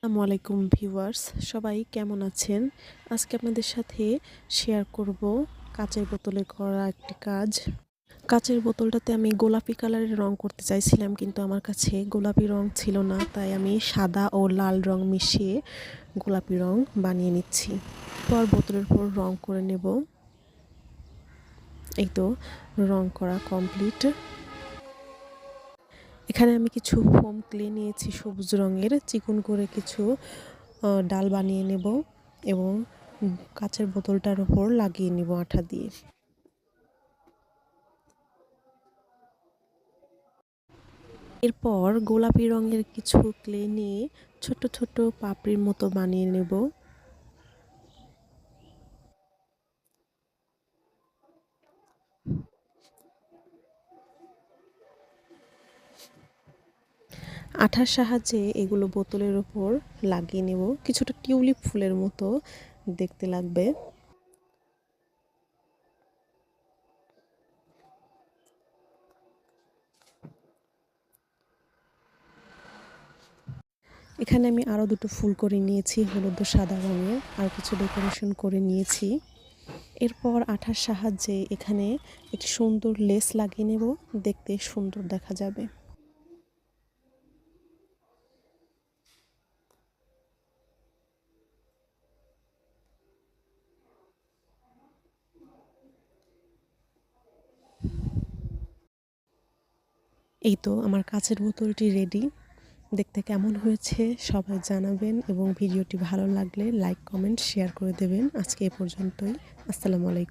আসসালামু আলাইকুম ভিউয়ার্স, সবাই কেমন আছেন? আজকে আপনাদের সাথে শেয়ার করব কাচের বোতলে করা একটি কাজ। কাচের বোতলটাতে আমি গোলাপি কালারের রং করতে চাইছিলাম, কিন্তু আমার কাছে গোলাপি রং ছিল না, তাই আমি সাদা ও লাল রং মিশিয়ে গোলাপি রং বানিয়ে নিচ্ছি। পর বোতলের উপর রং করে নেব। এই তো রং করা কমপ্লিট। এখানে আমি কিছু ফোম ক্লে নিয়েছি সবুজ রঙের, চিকন করে কিছু ডাল বানিয়ে নেব এবং কাচের বোতলটার উপর লাগিয়ে নেব আঠা দিয়ে। এরপর গোলাপি রঙের কিছু ক্লে নিয়ে ছোট ছোট পাপড়ির মতো বানিয়ে নেব। আঠার সাহায্যে এগুলো বোতলের উপর লাগিয়ে নেব। কিছুটা টিউলিপ ফুলের মতো দেখতে লাগবে। এখানে আমি আরও দুটো ফুল করে নিয়েছি হলুদ ও সাদা রঙের, আর কিছু ডেকোরেশন করে নিয়েছি। এরপর আঠার সাহায্যে এখানে একটি সুন্দর লেস লাগিয়ে নেব, দেখতে সুন্দর দেখা যাবে। এই তো আমার কাচের বোতলটি রেডি। দেখতে কেমন হয়েছে সবাই জানাবেন, এবং ভিডিওটি ভালো লাগলে লাইক, কমেন্ট, শেয়ার করে দেবেন। আজকে এ পর্যন্তই। আসসালামু আলাইকুম।